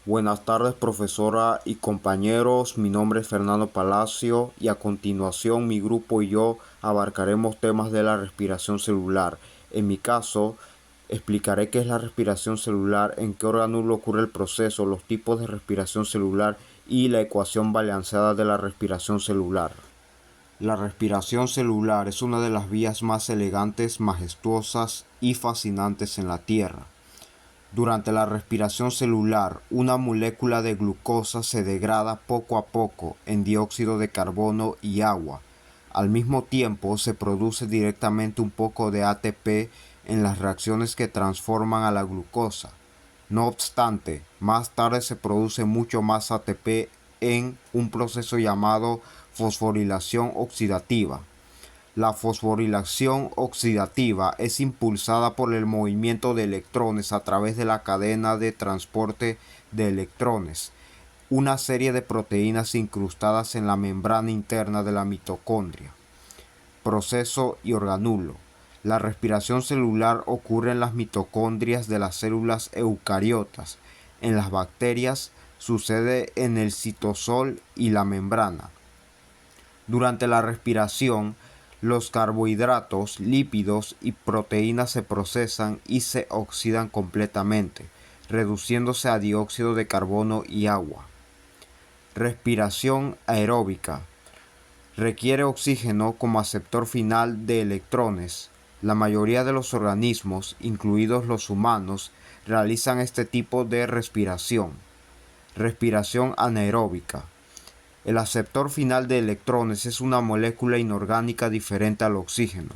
Buenas tardes, profesora y compañeros. Mi nombre es Fernando Palacio y a continuación mi grupo y yo abarcaremos temas de la respiración celular. En mi caso, explicaré qué es la respiración celular, en qué orgánulo ocurre el proceso, los tipos de respiración celular y la ecuación balanceada de la respiración celular. La respiración celular es una de las vías más elegantes, majestuosas y fascinantes en la Tierra. Durante la respiración celular, una molécula de glucosa se degrada poco a poco en dióxido de carbono y agua. Al mismo tiempo, se produce directamente un poco de ATP en las reacciones que transforman a la glucosa. No obstante, más tarde se produce mucho más ATP en un proceso llamado fosforilación oxidativa. La fosforilación oxidativa es impulsada por el movimiento de electrones a través de la cadena de transporte de electrones, una serie de proteínas incrustadas en la membrana interna de la mitocondria. Proceso y organulo. La respiración celular ocurre en las mitocondrias de las células eucariotas. En las bacterias sucede en el citosol y la membrana. Durante la respiración, los carbohidratos, lípidos y proteínas se procesan y se oxidan completamente, reduciéndose a dióxido de carbono y agua. Respiración aeróbica. Requiere oxígeno como aceptor final de electrones. La mayoría de los organismos, incluidos los humanos, realizan este tipo de respiración. Respiración anaeróbica. El aceptor final de electrones es una molécula inorgánica diferente al oxígeno.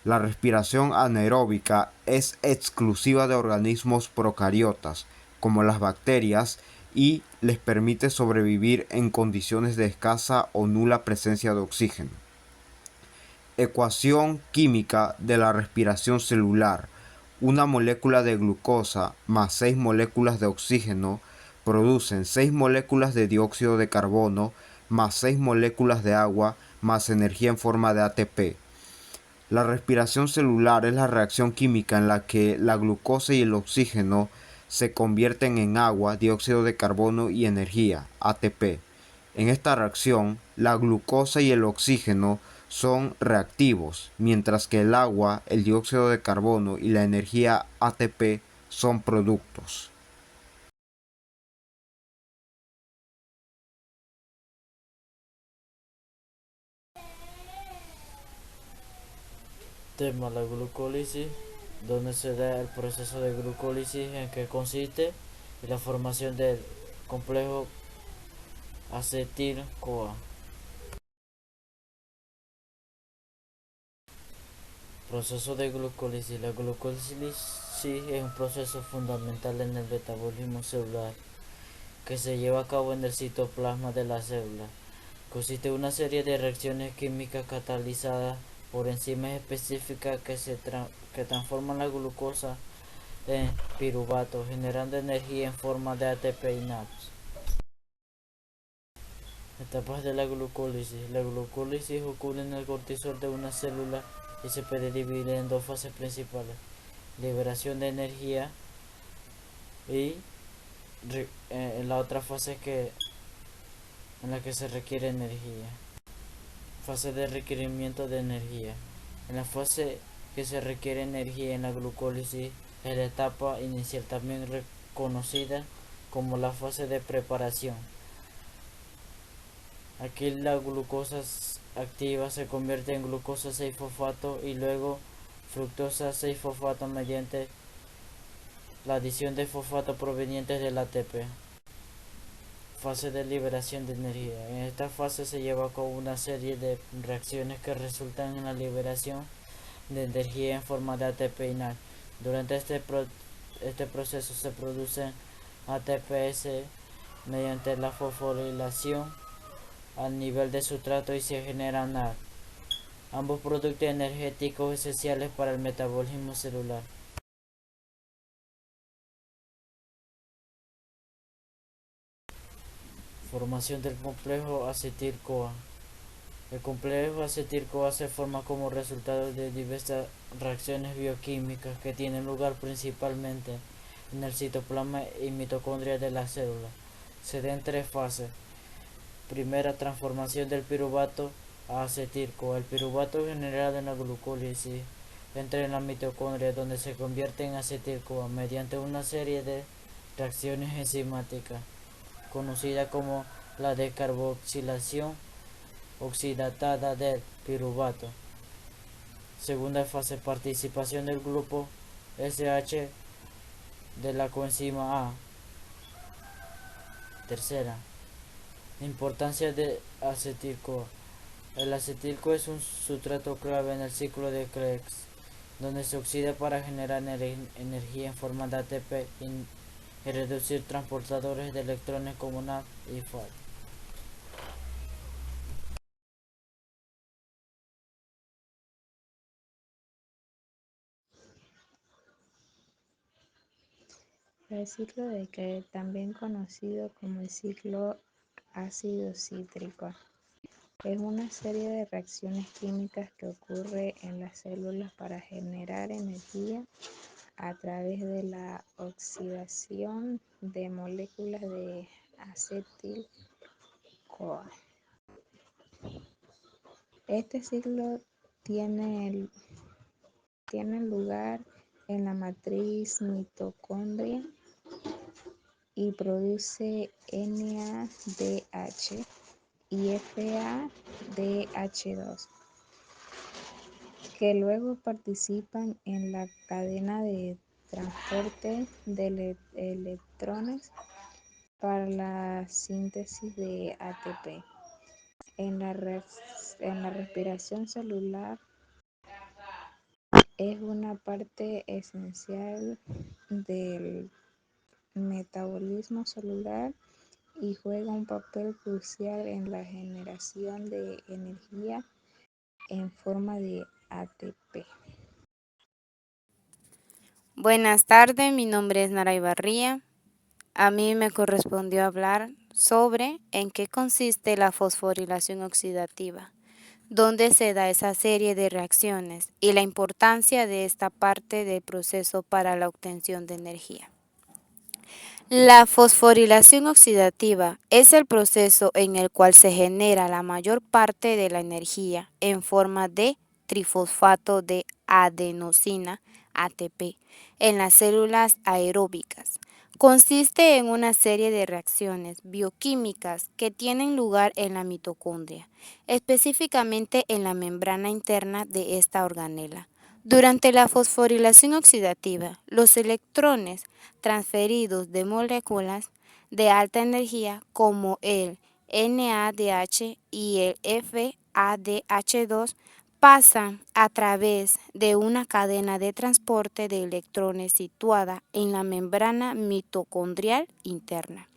La respiración anaeróbica es exclusiva de organismos procariotas, como las bacterias, y les permite sobrevivir en condiciones de escasa o nula presencia de oxígeno. Ecuación química de la respiración celular. Una molécula de glucosa más 6 moléculas de oxígeno producen 6 moléculas de dióxido de carbono más 6 moléculas de agua más energía en forma de ATP. La respiración celular es la reacción química en la que la glucosa y el oxígeno se convierten en agua, dióxido de carbono y energía, ATP. En esta reacción, la glucosa y el oxígeno son reactivos, mientras que el agua, el dióxido de carbono y la energía ATP son productos. Tema: la glucólisis, donde se da el proceso de glucólisis, en que consiste y la formación del complejo acetil-CoA. Proceso de glucólisis. La glucólisis es un proceso fundamental en el metabolismo celular que se lleva a cabo en el citoplasma de la célula. Consiste en una serie de reacciones químicas catalizadas por enzimas específicas que transforman la glucosa en piruvato, generando energía en forma de ATP y NADPS. Etapas de la glucólisis. La glucólisis ocurre en el cortisol de una célula y se puede dividir en dos fases principales: liberación de energía y en la otra fase en la que se requiere energía. Fase de requerimiento de energía. En la fase que se requiere energía en la glucólisis es la etapa inicial, también reconocida como la fase de preparación. Aquí la glucosa activa se convierte en glucosa 6-fosfato y luego fructosa 6-fosfato mediante la adición de fosfato provenientes del ATP. Fase de liberación de energía. En esta fase se lleva a cabo una serie de reacciones que resultan en la liberación de energía en forma de ATP y NAD. Durante este proceso se producen ATPs mediante la fosforilación al nivel de sustrato y se genera NAD, ambos productos energéticos esenciales para el metabolismo celular. Formación del complejo acetil-CoA. El complejo acetil-CoA se forma como resultado de diversas reacciones bioquímicas que tienen lugar principalmente en el citoplasma y mitocondria de la célula. Se da en tres fases. Primera, transformación del piruvato a acetilco. El piruvato generado en la glucólisis entra en la mitocondria donde se convierte en acetilco mediante una serie de reacciones enzimáticas conocida como la descarboxilación oxidatada del piruvato. Segunda fase, participación del grupo SH de la coenzima A. Tercera, importancia de acetilco. El acetilco es un sustrato clave en el ciclo de Krebs, donde se oxida para generar energía en forma de ATP y reducir transportadores de electrones como NAD y FAD. El ciclo de Krebs, también conocido como el ciclo ácido cítrico, es una serie de reacciones químicas que ocurre en las células para generar energía a través de la oxidación de moléculas de acetil-CoA. Este ciclo tiene lugar en la matriz mitocondria y produce NADH y FADH2, que luego participan en la cadena de transporte de electrones para la síntesis de ATP. En la respiración celular es una parte esencial del metabolismo celular y juega un papel crucial en la generación de energía en forma de ATP. Buenas tardes, mi nombre es Nara Ibarría. A mí me correspondió hablar sobre en qué consiste la fosforilación oxidativa, dónde se da esa serie de reacciones y la importancia de esta parte del proceso para la obtención de energía. La fosforilación oxidativa es el proceso en el cual se genera la mayor parte de la energía en forma de trifosfato de adenosina, ATP, en las células aeróbicas. Consiste en una serie de reacciones bioquímicas que tienen lugar en la mitocondria, específicamente en la membrana interna de esta organela. Durante la fosforilación oxidativa, los electrones transferidos de moléculas de alta energía como el NADH y el FADH2 pasan a través de una cadena de transporte de electrones situada en la membrana mitocondrial interna.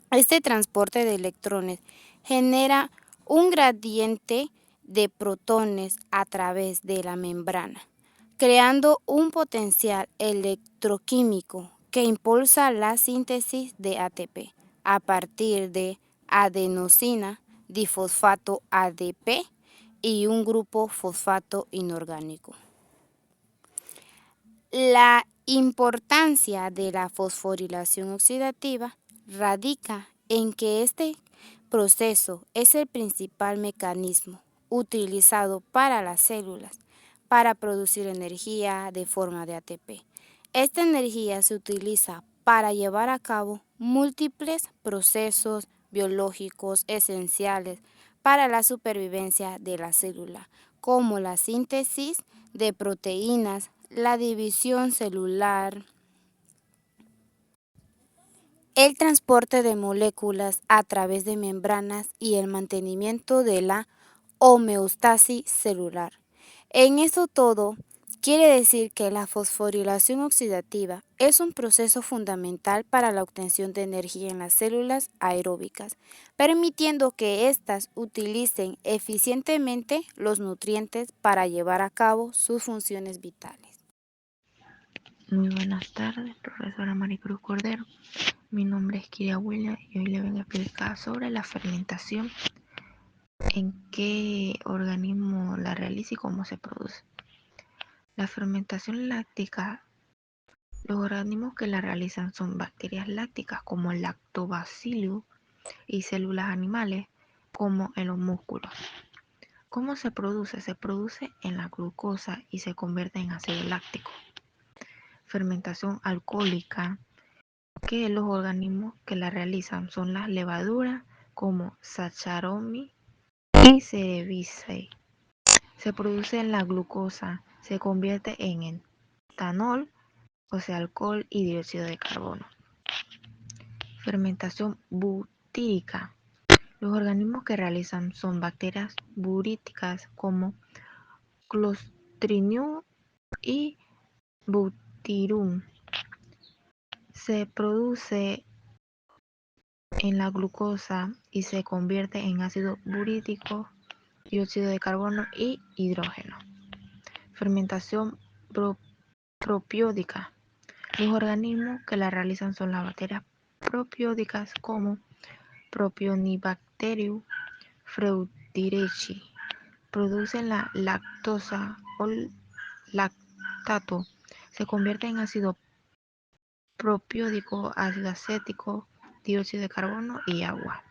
Este transporte de electrones genera un gradiente de protones a través de la membrana, creando un potencial electroquímico que impulsa la síntesis de ATP a partir de adenosina, difosfato ADP y un grupo fosfato inorgánico. La importancia de la fosforilación oxidativa radica en que este proceso es el principal mecanismo utilizado para las células para producir energía de forma de ATP. Esta energía se utiliza para llevar a cabo múltiples procesos biológicos esenciales para la supervivencia de la célula, como la síntesis de proteínas, la división celular, el transporte de moléculas a través de membranas y el mantenimiento de la homeostasis celular. En eso todo, quiere decir que la fosforilación oxidativa es un proceso fundamental para la obtención de energía en las células aeróbicas, permitiendo que éstas utilicen eficientemente los nutrientes para llevar a cabo sus funciones vitales. Muy buenas tardes, profesora Maricruz Cordero. Mi nombre es Kiria William y hoy le vengo a explicar sobre la fermentación, en qué organismo la realiza y cómo se produce. La fermentación láctica Los organismos que la realizan son bacterias lácticas como el lactobacillus y células animales como en los músculos. ¿Cómo se produce? Se produce en la glucosa y se convierte en ácido láctico. Fermentación alcohólica, que los organismos que la realizan son las levaduras como Saccharomyces y Cerevisiae. Se produce en la glucosa, se convierte en etanol, o sea, alcohol y dióxido de carbono. Fermentación butírica. Los organismos que realizan son bacterias butíricas como Clostridium y Butyrum. Se produce en la glucosa y se convierte en ácido butírico, dióxido de carbono y hidrógeno. Fermentación propiódica. Los organismos que la realizan son las bacterias propiódicas como Propionibacterium freundicei. Producen la lactosa o lactato. Se convierte en ácido propiódico, ácido acético, dióxido de carbono y agua.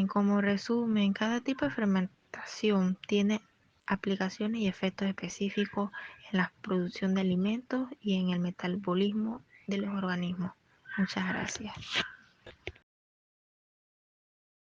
Como resumen, cada tipo de fermentación tiene aplicaciones y efectos específicos en la producción de alimentos y en el metabolismo de los organismos. Muchas gracias.